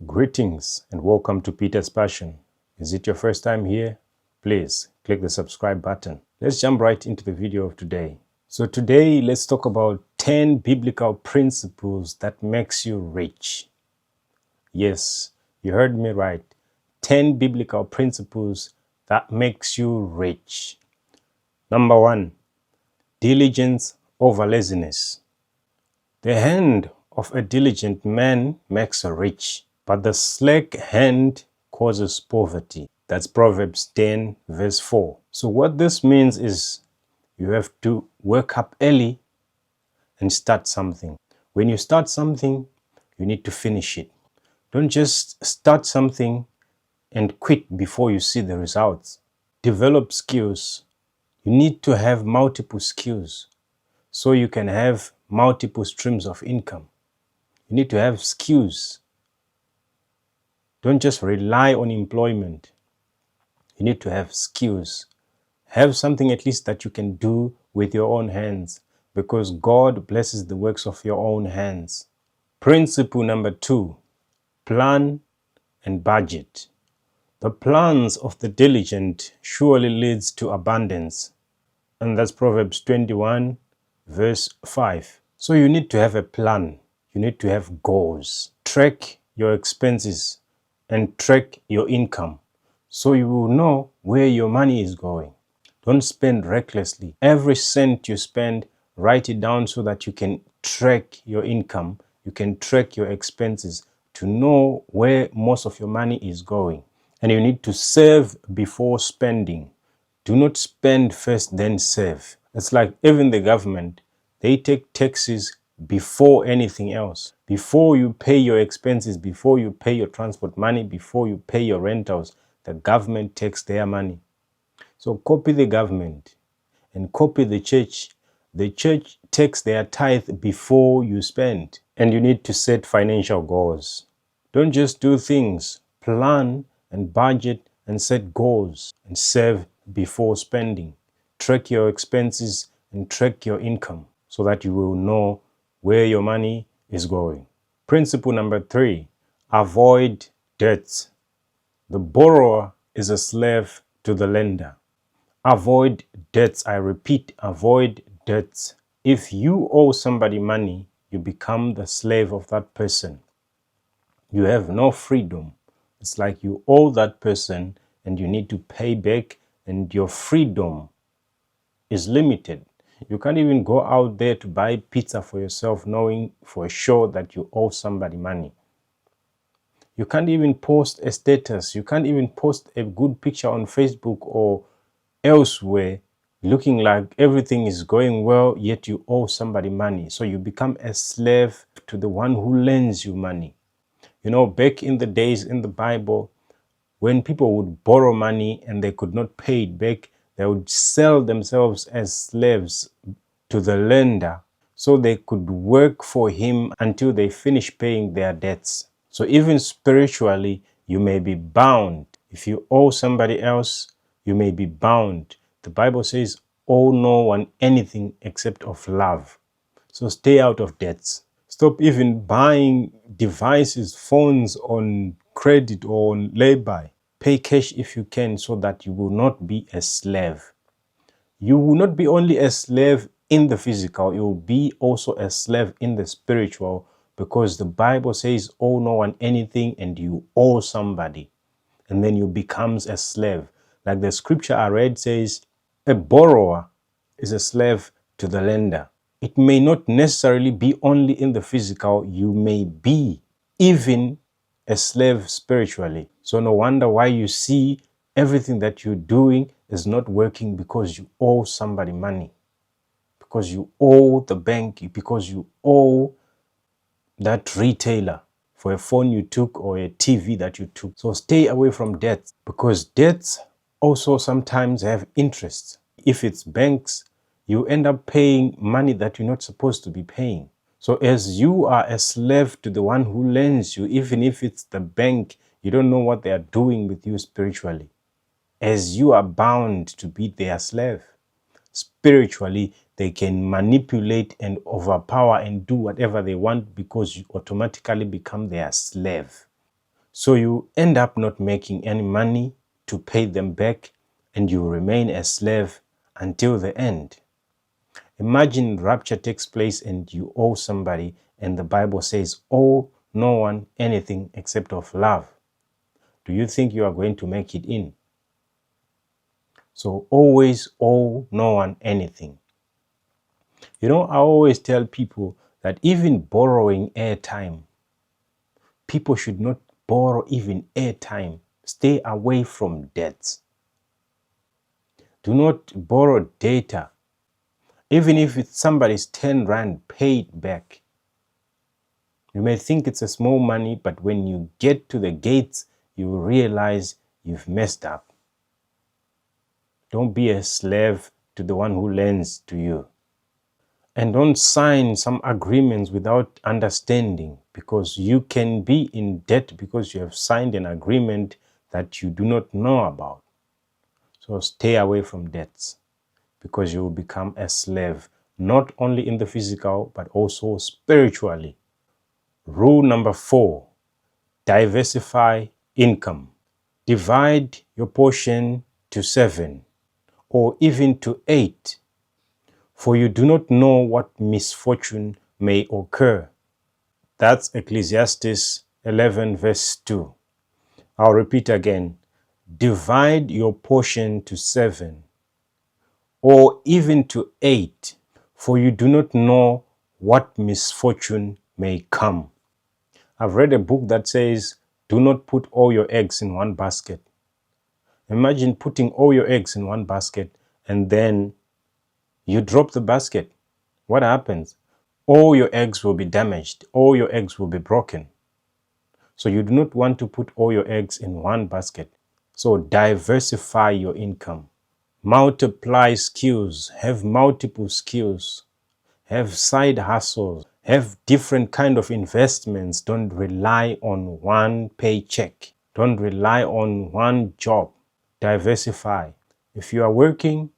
Greetings and welcome to Peter's Passion. Is it your first time here? Please click the subscribe button. Let's jump right into the video of today. So today let's talk about 10 biblical principles that makes you rich. Yes, you heard me right. 10 biblical principles that makes you rich. Number 1, diligence over laziness. The hand of a diligent man makes rich, but the slack hand causes poverty. That's Proverbs 10 verse 4. So what this means is you have to wake up early and start something. When you start something, you need to finish it. Don't just start something and quit before you see the results. Develop skills. You need to have multiple skills so you can have multiple streams of income. You need to have skills. Don't just rely on employment. You need to have skills. Have something at least that you can do with your own hands, because God blesses the works of your own hands. Principle number 2, plan and budget. The plans of the diligent surely leads to abundance. And that's Proverbs 21 verse 5. So you need to have a plan. You need to have goals. Track your expenses and track your income so you will know where your money is going. Don't spend recklessly. Every cent you spend, write it down so that you can track your income. You can track your expenses to know where most of your money is going. And you need to save before spending. Do not spend first, then save. It's like even the government, they take taxes before anything else. Before you pay your expenses, before you pay your transport money, before you pay your rentals, the government takes their money. So copy the government and copy the church. The church takes their tithe before you spend. And you need to set financial goals. Don't just do things. Plan and budget and set goals and save before spending. Track your expenses and track your income so that you will know where your money is going. Principle number 3, avoid debts. The borrower is a slave to the lender. Avoid debts. I repeat, avoid debts. If you owe somebody money, you become the slave of that person. You have no freedom. It's like you owe that person and you need to pay back, and your freedom is limited. You can't even go out there to buy pizza for yourself knowing for sure that you owe somebody money. You can't even post a status. You can't even post a good picture on Facebook or elsewhere looking like everything is going well, yet you owe somebody money. So you become a slave to the one who lends you money. You know, back in the days in the Bible, when people would borrow money and they could not pay it back, they would sell themselves as slaves to the lender so they could work for him until they finish paying their debts. So even spiritually, you may be bound. If you owe somebody else, you may be bound. The Bible says, owe no one anything except of love. So stay out of debts. Stop even buying devices, phones on credit or on lay-by. Pay cash if you can so that you will not be a slave. You will not be only a slave in the physical, you will be also a slave in the spiritual, because the Bible says, owe no one anything, and you owe somebody. And then you becomes a slave. Like the scripture I read says, a borrower is a slave to the lender. It may not necessarily be only in the physical, you may be even a slave spiritually. So no wonder why you see everything that you're doing is not working, because you owe somebody money, because you owe the bank, because you owe that retailer for a phone you took or a TV that you took. So stay away from debts, because debts also sometimes have interest. If it's banks, you end up paying money that you're not supposed to be paying. So as you are a slave to the one who lends you, even if it's the bank, you don't know what they are doing with you spiritually, as you are bound to be their slave. Spiritually, they can manipulate and overpower and do whatever they want, because you automatically become their slave. So you end up not making any money to pay them back, and you remain a slave until the end. Imagine rapture takes place and you owe somebody, and the Bible says, owe no one anything except of love. Do you think you are going to make it in? So always owe no one anything. You know, I always tell people that even borrowing airtime, people should not borrow even airtime. Stay away from debts. Do not borrow data. Even if it's somebody's 10 rand, pay it back. You may think it's a small money, but when you get to the gates, you will realize you've messed up. Don't be a slave to the one who lends to you. And don't sign some agreements without understanding, because you can be in debt because you have signed an agreement that you do not know about. So stay away from debts, because you will become a slave, not only in the physical, but also spiritually. Rule number 4, diversify income. Divide your portion to 7 or even to 8, for you do not know what misfortune may occur. That's Ecclesiastes 11 verse 2. I'll repeat again. Divide your portion to 7 or even to 8, for you do not know what misfortune may come. I've read a book that says, do not put all your eggs in one basket. Imagine putting all your eggs in one basket and then you drop the basket. What happens? All your eggs will be damaged. All your eggs will be broken. So you do not want to put all your eggs in one basket. So diversify your income. Multiply skills. Have multiple skills. Have side hustles. Have different kind of investments. Don't rely on one paycheck. Don't rely on one job. Diversify. If you are working,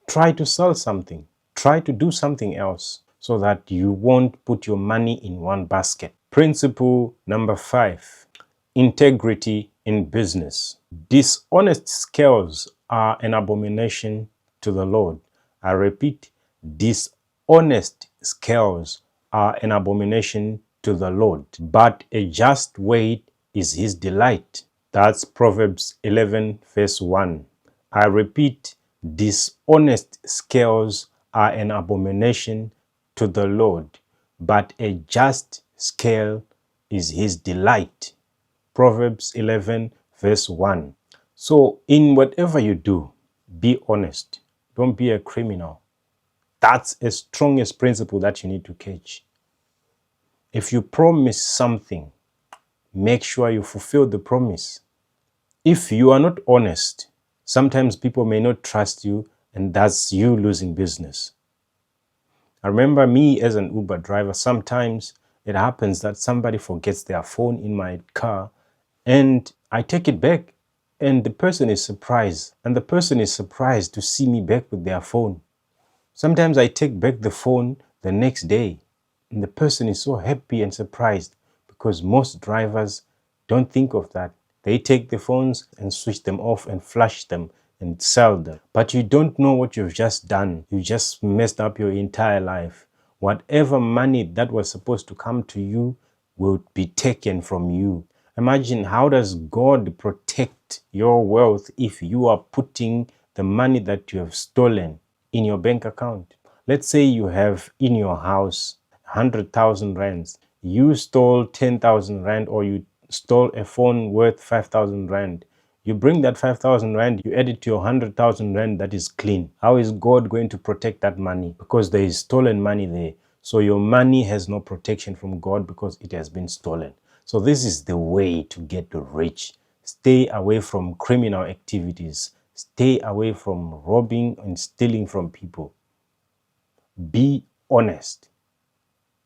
try to sell something. Try to do something else so that you won't put your money in one basket. Principle number 5, integrity in business. Dishonest scales are an abomination to the Lord. I repeat, dishonest scales are an abomination to the Lord, but a just weight is his delight. That's Proverbs 11 verse 1. I repeat, dishonest scales are an abomination to the Lord, but a just scale is his delight. Proverbs 11 verse 1. So in whatever you do, be honest. Don't be a criminal. That's the strongest principle that you need to catch. If you promise something, make sure you fulfill the promise. If you are not honest, sometimes people may not trust you, and that's you losing business. I remember me as an Uber driver, sometimes it happens that somebody forgets their phone in my car and I take it back and the person is surprised. And the person is surprised to see me back with their phone. Sometimes I take back the phone the next day and the person is so happy and surprised, because most drivers don't think of that. They take the phones and switch them off and flush them and sell them. But you don't know what you've just done. You just messed up your entire life. Whatever money that was supposed to come to you will be taken from you. Imagine, how does God protect your wealth if you are putting the money that you have stolen in your bank account? Let's say you have in your house 100,000 rands. You stole 10,000 rand, or you stole a phone worth 5,000 rand. You bring that 5,000 rand, you add it to your 100,000 rand that is clean. How is God going to protect that money? Because there is stolen money there. So your money has no protection from God because it has been stolen. So this is the way to get rich. Stay away from criminal activities. Stay away from robbing and stealing from people. Be honest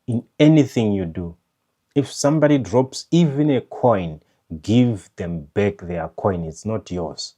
in anything you do. If somebody drops even a coin, give them back their coin. It's not yours.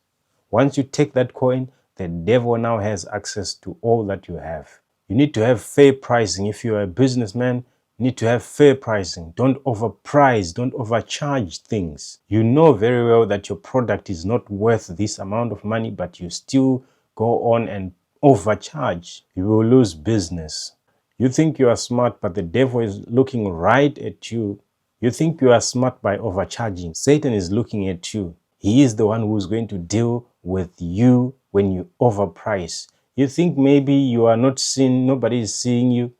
Once you take that coin, the devil now has access to all that you have. You need to have fair pricing. If you're a businessman, You need to have fair pricing. Don't overprice, don't overcharge things. You know very well that your product is not worth this amount of money, but you still go on and overcharge. You will lose business. You think you are smart, but the devil is looking right at you. You think you are smart by overcharging. Satan is looking at you. He is the one who is going to deal with you when you overprice. You think maybe you are not seen, nobody is seeing you.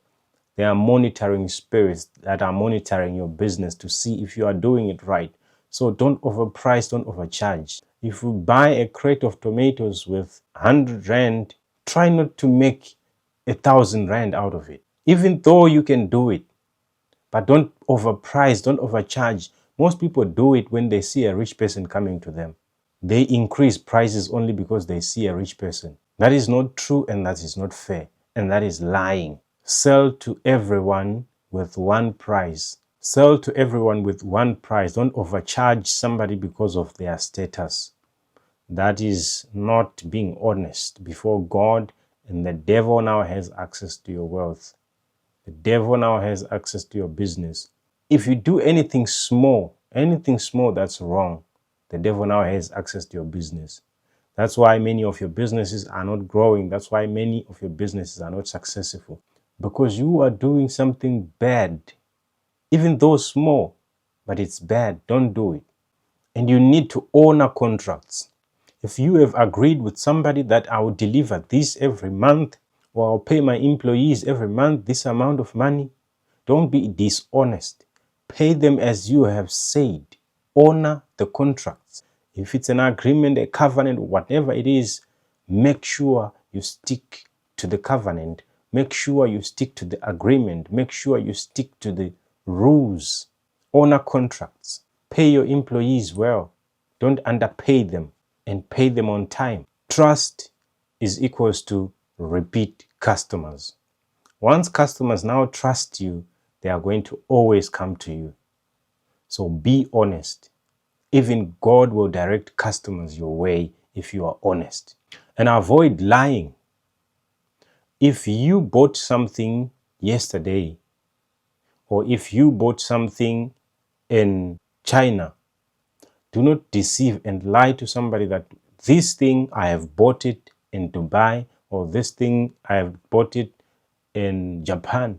There are monitoring spirits that are monitoring your business to see if you are doing it right. So don't overprice, don't overcharge. If you buy a crate of tomatoes with 100 Rand, try not to make 1,000 Rand out of it. Even though you can do it, but don't overprice, don't overcharge. Most people do it when they see a rich person coming to them. They increase prices only because they see a rich person. That is not true, and that is not fair, and that is lying. Sell to everyone with one price. Sell to everyone with one price. Don't overcharge somebody because of their status. That is not being honest before God, and the devil now has access to your wealth. The devil now has access to your business. If you do anything small that's wrong, the devil now has access to your business. That's why many of your businesses are not growing. That's why many of your businesses are not successful. Because you are doing something bad, even though small, but it's bad. Don't do it. And you need to honor contracts. If you have agreed with somebody that I will deliver this every month, or I'll pay my employees every month this amount of money, don't be dishonest. Pay them as you have said. Honor the contracts. If it's an agreement, a covenant, whatever it is, make sure you stick to the covenant. Make sure you stick to the agreement. Make sure you stick to the rules. Honor contracts. Pay your employees well. Don't underpay them, and pay them on time. Trust is equals to repeat customers. Once customers now trust you, they are going to always come to you. So be honest. Even God will direct customers your way if you are honest. And avoid lying. If you bought something yesterday, or if you bought something in China, do not deceive and lie to somebody that this thing I have bought it in Dubai, or this thing I have bought it in Japan.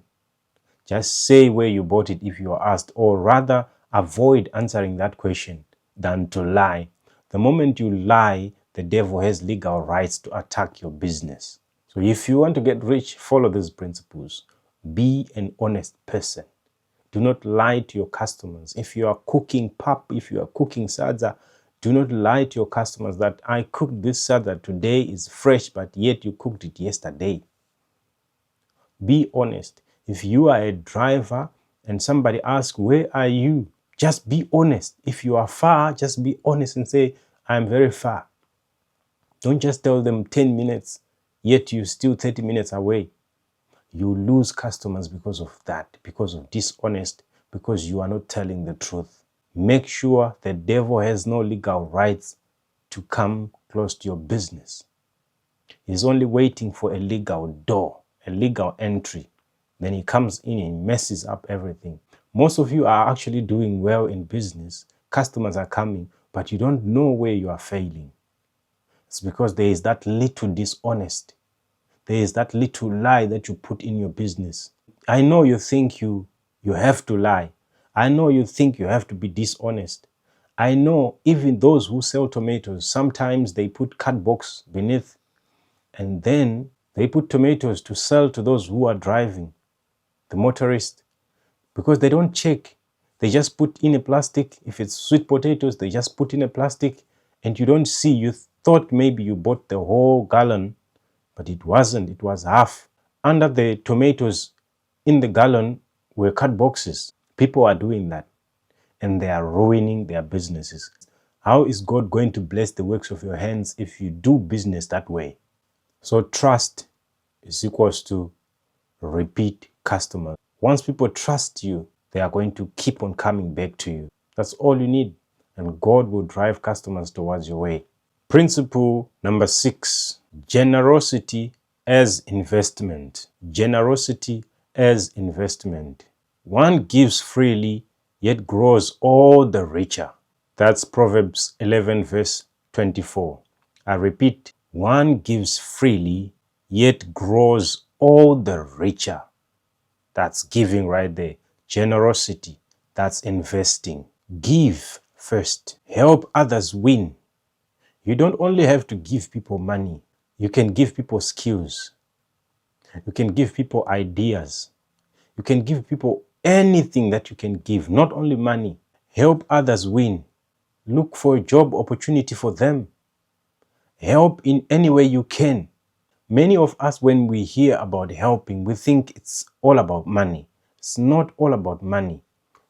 Just say where you bought it if you are asked, or rather avoid answering that question than to lie. The moment you lie, the devil has legal rights to attack your business. So if you want to get rich, follow these principles. Be an honest person. Do not lie to your customers. If you are cooking pap, if you are cooking sadza, do not lie to your customers that I cooked this sadza today, is fresh, but yet you cooked it yesterday. Be honest. If you are a driver and somebody asks, where are you? Just be honest. If you are far, just be honest and say, I am very far. Don't just tell them 10 minutes, yet you're still 30 minutes away. You lose customers because of that, because of dishonest, because you are not telling the truth. Make sure the devil has no legal rights to come close to your business. He's only waiting for a legal door, a legal entry. Then he comes in and messes up everything. Most of you are actually doing well in business. Customers are coming, but you don't know where you are failing. It's because there is that little dishonest. There is that little lie that you put in your business. I know you think you have to lie. I know you think you have to be dishonest. I know even those who sell tomatoes, sometimes they put card box beneath, and then they put tomatoes to sell to those who are driving, the motorist, because they don't check. They just put in a plastic. If it's sweet potatoes, they just put in a plastic, and you don't see. You thought maybe you bought the whole gallon, but it wasn't. It was half. Under the tomatoes in the gallon were card boxes. People are doing that, and they are ruining their businesses. How is God going to bless the works of your hands if you do business that way? So trust is equals to repeat customers. Once people trust you, they are going to keep on coming back to you. That's all you need, and God will drive customers towards your way. Principle number 6, generosity as investment. Generosity as investment. One gives freely, yet grows all the richer. That's Proverbs 11 verse 24. I repeat, one gives freely, yet grows all the richer. That's giving right there. Generosity, that's investing. Give first. Help others win. You don't only have to give people money. You can give people skills. You can give people ideas. You can give people anything that you can give, not only money. Help others win. Look for a job opportunity for them. Help in any way you can. Many of us, when we hear about helping, we think it's all about money. It's not all about money.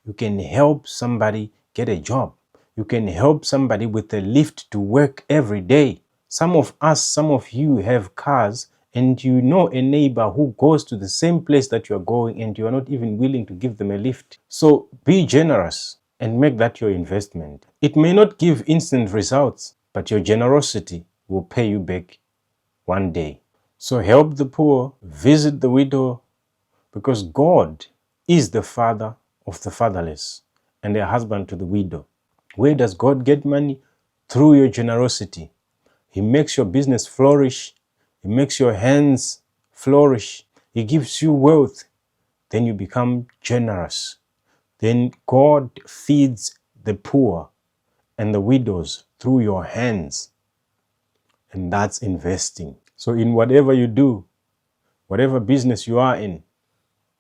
You can help somebody get a job. You can help somebody with a lift to work every day. Some of us, some of you have cars, and you know a neighbor who goes to the same place that you are going, and you are not even willing to give them a lift. So be generous and make that your investment. It may not give instant results, but your generosity will pay you back one day. So help the poor, visit the widow, because God is the father of the fatherless and a husband to the widow. Where does God get money? Through your generosity. He makes your business flourish. He makes your hands flourish. He gives you wealth. Then you become generous. Then God feeds the poor and the widows through your hands. And that's investing. So in whatever you do, whatever business you are in,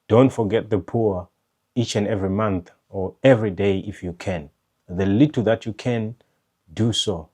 don't forget the poor each and every month or every day if you can. The little that you can, do so.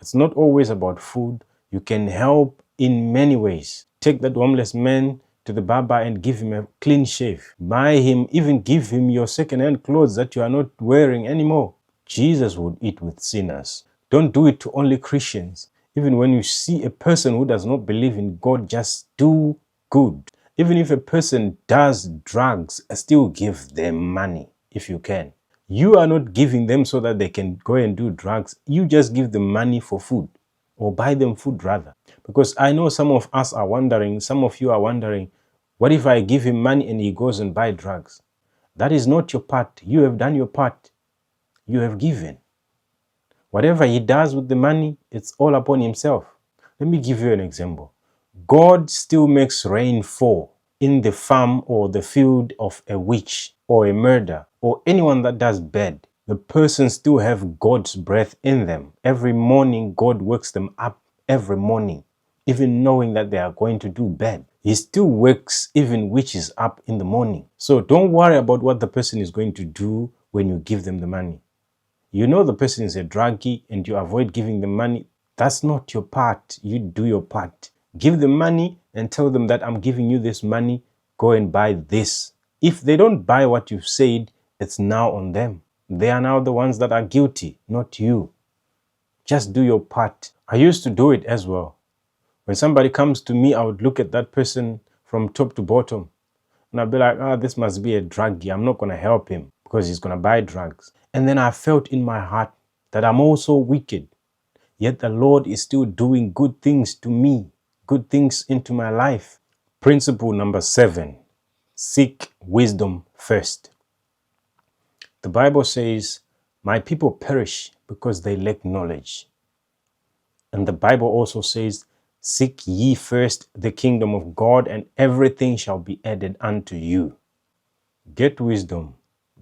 It's not always about food. You can help in many ways. Take that homeless man to the barber and give him a clean shave. Buy him, even give him your second-hand clothes that you are not wearing anymore. Jesus would eat with sinners. Don't do it to only Christians. Even when you see a person who does not believe in God, just do good. Even if a person does drugs, still give them money if you can. You are not giving them so that they can go and do drugs. You just give them money for food, or buy them food rather. Because I know some of us are wondering, some of you are wondering, what if I give him money and he goes and buy drugs? That is not your part. You have done your part. You have given. Whatever he does with the money, it's all upon himself. Let me give you an example. God still makes rain fall in the farm or the field of a witch or a murderer or anyone that does bad. The person still have God's breath in them. Every morning, God wakes them up every morning, even knowing that they are going to do bad. He still wakes even witches up in the morning. So don't worry about what the person is going to do when you give them the money. You know the person is a druggie and you avoid giving them money. That's not your part. You do your part. Give them money and tell them that I'm giving you this money. Go and buy this. If they don't buy what you've said, it's now on them. They are now the ones that are guilty, not you. Just do your part. I used to do it as well. When somebody comes to me, I would look at that person from top to bottom. And I'd be like, this must be a druggie. I'm not going to help him because he's going to buy drugs. And then I felt in my heart that I'm also wicked. Yet the Lord is still doing good things to me, good things into my life. Principle number 7, seek wisdom first. The Bible says, my people perish because they lack knowledge. And the Bible also says, seek ye first the kingdom of God, and everything shall be added unto you. Get wisdom,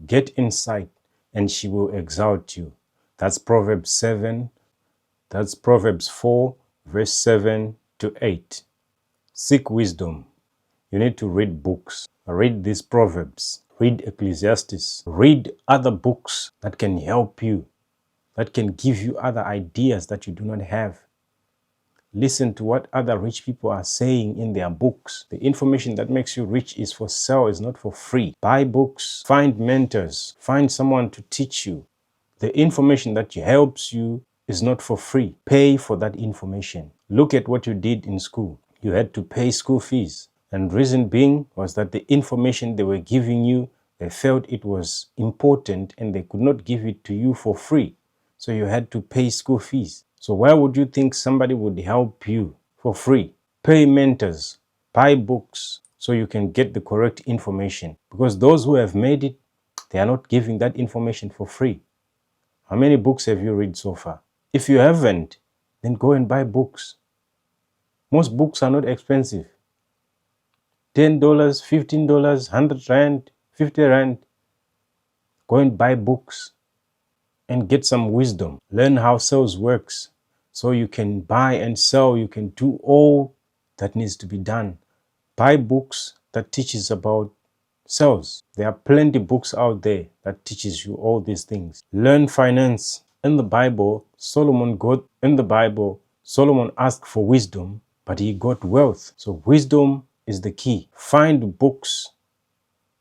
get insight, and she will exalt you. That's Proverbs 7. That's Proverbs 4, verse 7 to 8. Seek wisdom. You need to read books. Read these Proverbs. Read Ecclesiastes. Read other books that can help you, that can give you other ideas that you do not have. Listen to what other rich people are saying in their books. The information that makes you rich is for sale, is not for free. Buy books, find mentors, find someone to teach you. The information that helps you is not for free. Pay for that information. Look at what you did in school. You had to pay school fees. And reason being was that the information they were giving you, they felt it was important and they could not give it to you for free. So you had to pay school fees. So why would you think somebody would help you for free? Pay mentors, buy books, so you can get the correct information. Because those who have made it, they are not giving that information for free. How many books have you read so far? If you haven't, then go and buy books. Most books are not expensive. $10, $15, 100 Rand, 50 Rand. Go and buy books and get some wisdom. Learn how sales works so you can buy and sell. You can do all that needs to be done. Buy books that teaches about sales. There are plenty of books out there that teaches you all these things. Learn finance. In the Bible, Solomon asked for wisdom, but he got wealth. So wisdom is the key. Find books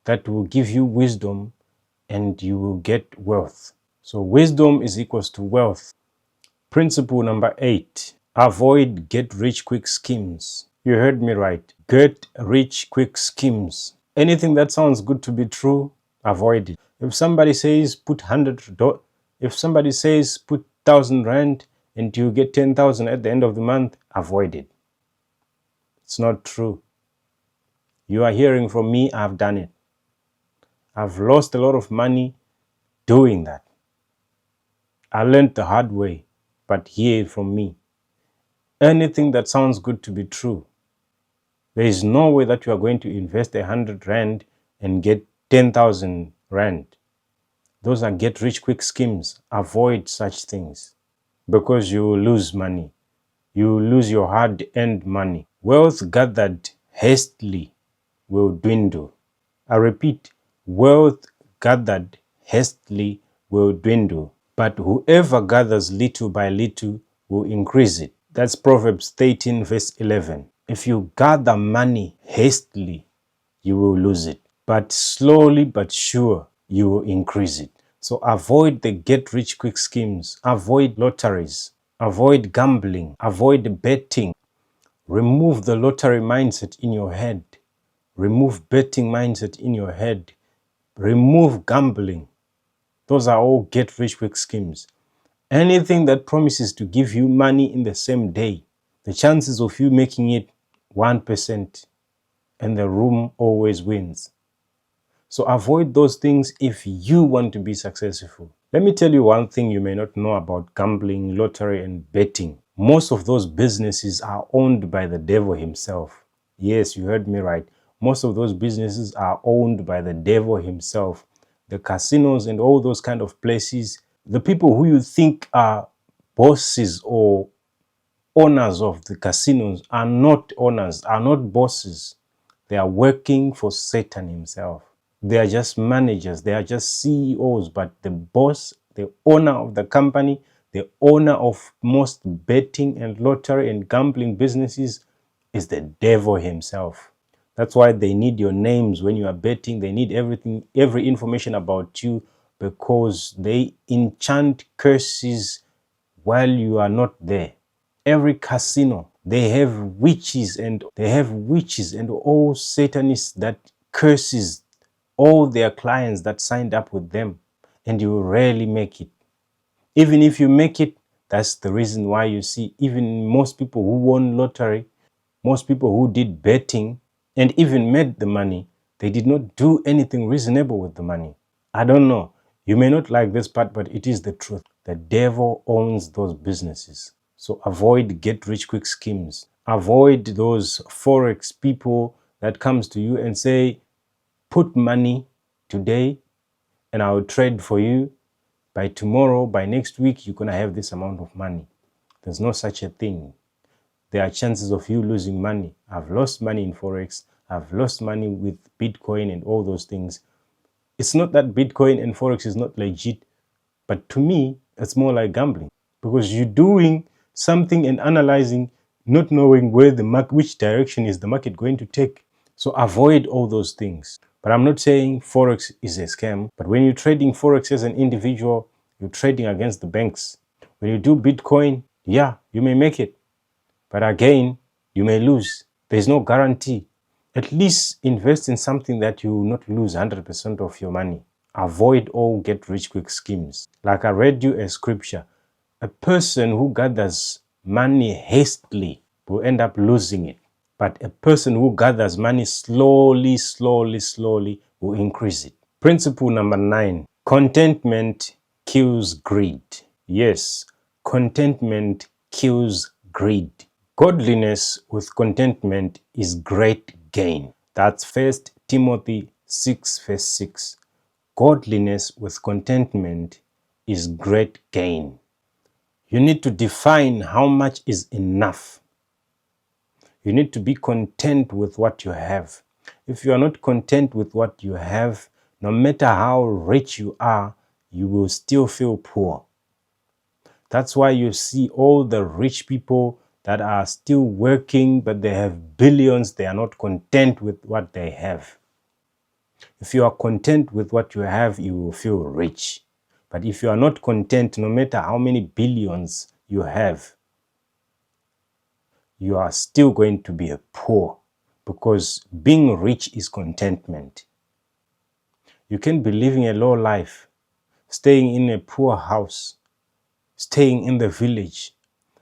that will give you wisdom and you will get wealth. So wisdom is equals to wealth. Principle number 8, avoid get-rich-quick schemes. You heard me right. Get-rich-quick schemes. Anything that sounds good to be true, avoid it. If somebody says put $100, if somebody says put 1,000 Rand and you get 10,000 at the end of the month, avoid it. It's not true. You are hearing from me, I've done it. I've lost a lot of money doing that. I learned the hard way, but hear it from me. Anything that sounds good to be true, there is no way that you are going to invest 100 Rand and get 10,000 Rand. Those are get-rich-quick schemes. Avoid such things because you will lose money. You will lose your hard-earned money. Wealth gathered hastily will dwindle. I repeat, wealth gathered hastily will dwindle, but whoever gathers little by little will increase it. That's Proverbs 13 verse 11. If you gather money hastily, you will lose it. But slowly but sure, you will increase it. So avoid the get-rich-quick schemes. Avoid lotteries. Avoid gambling. Avoid betting. Remove the lottery mindset in your head. Remove betting mindset in your head. Remove gambling. Those are all get-rich-quick schemes. Anything that promises to give you money in the same day, the chances of you making it 1%, and the room always wins. So avoid those things if you want to be successful. Let me tell you one thing you may not know about gambling, lottery, and betting. Most of those businesses are owned by the devil himself. Yes, you heard me right. Most of those businesses are owned by the devil himself. The casinos and all those kind of places, the people who you think are bosses or owners of the casinos are not owners, are not bosses. They are working for Satan himself. They are just managers, they are just CEOs, but the boss, the owner of the company, the owner of most betting and lottery and gambling businesses is the devil himself. That's why they need your names when you are betting. They need everything, every information about you, because they enchant curses while you are not there. Every casino, they have witches and all Satanists that curses all their clients that signed up with them, and you rarely make it. Even if you make it, that's the reason why you see even most people who won lottery, most people who did betting and even made the money, they did not do anything reasonable with the money. I don't know. You may not like this part, but it is the truth. The devil owns those businesses. So avoid get-rich-quick schemes. Avoid those Forex people that comes to you and say, put money today and I'll trade for you. By tomorrow, by next week, you're going to have this amount of money. There's no such a thing. There are chances of you losing money. I've lost money in Forex. I've lost money with Bitcoin and all those things. It's not that Bitcoin and Forex is not legit, but to me, it's more like gambling, because you're doing something and analyzing, not knowing where which direction is the market going to take. So avoid all those things. But I'm not saying Forex is a scam. But when you're trading Forex as an individual, you're trading against the banks. When you do Bitcoin, yeah, you may make it. But again, you may lose. There's no guarantee. At least invest in something that you will not lose 100% of your money. Avoid all get-rich-quick schemes. Like I read you a scripture, a person who gathers money hastily will end up losing it. But a person who gathers money slowly will increase it. Principle number 9, contentment kills greed. Yes, contentment kills greed. Godliness with contentment is great gain. That's 1 Timothy 6 verse 6. Godliness with contentment is great gain. You need to define how much is enough. You need to be content with what you have. If you are not content with what you have, no matter how rich you are, you will still feel poor. That's why you see all the rich people that are still working, but they have billions, they are not content with what they have. If you are content with what you have, you will feel rich. But if you are not content, no matter how many billions you have, you are still going to be poor, because being rich is contentment. You can be living a low life, staying in a poor house, staying in the village,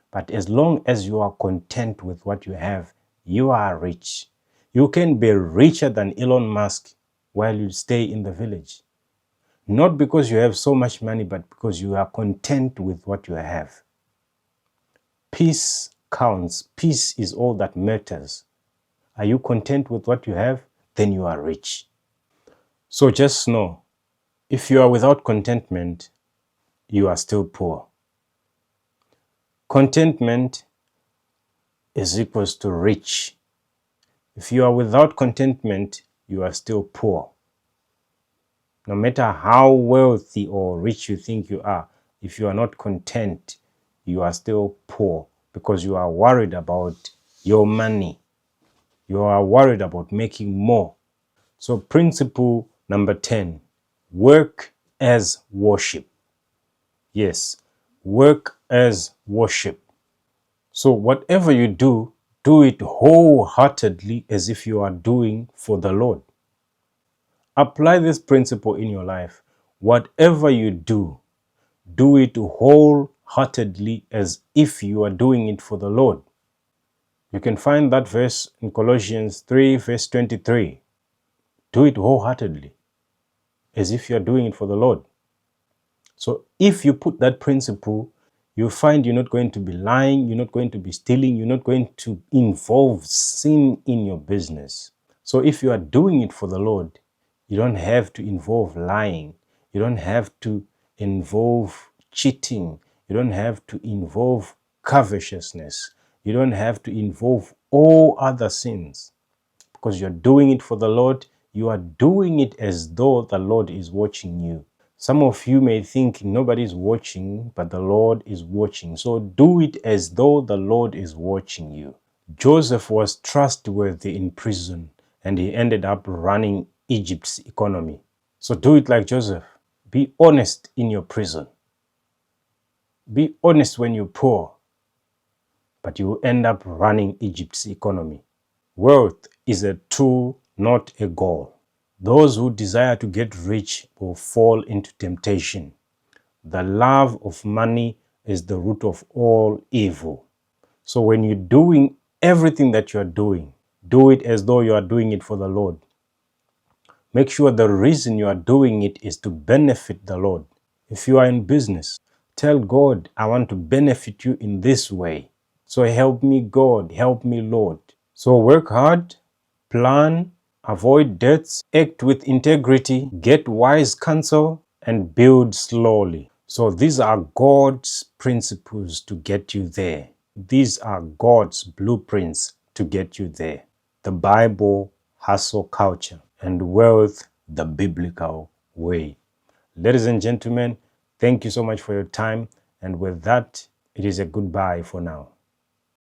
but as long as you are content with what you have, you are rich. You can be richer than Elon Musk while you stay in the village. Not because you have so much money, but because you are content with what you have. Peace counts. Peace is all that matters. Are you content with what you have? Then you are rich. So just know, if you are without contentment, you are still poor. Contentment is equals to rich. If you are without contentment, you are still poor. No matter how wealthy or rich you think you are, if you are not content, you are still poor, because you are worried about your money. You are worried about making more. So principle number 10, work as worship. Yes, work as worship. So whatever you do, do it wholeheartedly as if you are doing for the Lord. Apply this principle in your life. Whatever you do, do it wholeheartedly as if you are doing it for the Lord. You can find that verse in Colossians 3 verse 23. Do it wholeheartedly as if you are doing it for the Lord. So if you put that principle, you find you're not going to be lying, you're not going to be stealing, you're not going to involve sin in your business. So if you are doing it for the Lord, you don't have to involve lying. You don't have to involve cheating. You don't have to involve covetousness. You don't have to involve all other sins. Because you're doing it for the Lord, you are doing it as though the Lord is watching you. Some of you may think nobody's watching, but the Lord is watching. So do it as though the Lord is watching you. Joseph was trustworthy in prison, and he ended up running Egypt's economy. So do it like Joseph. Be honest in your prison. Be honest when you're poor, but you will end up running Egypt's economy. Wealth is a tool, not a goal. Those who desire to get rich will fall into temptation. The love of money is the root of all evil. So when you're doing everything that you're doing, do it as though you are doing it for the Lord. Make sure the reason you are doing it is to benefit the Lord. If you are in business, tell God, I want to benefit you in this way. So help me God, help me Lord. So work hard, plan, avoid debts, act with integrity, get wise counsel, and build slowly. So these are God's principles to get you there. These are God's blueprints to get you there. The Bible, hustle culture, and wealth the biblical way. Ladies and gentlemen, thank you so much for your time. And with that, it is a goodbye for now.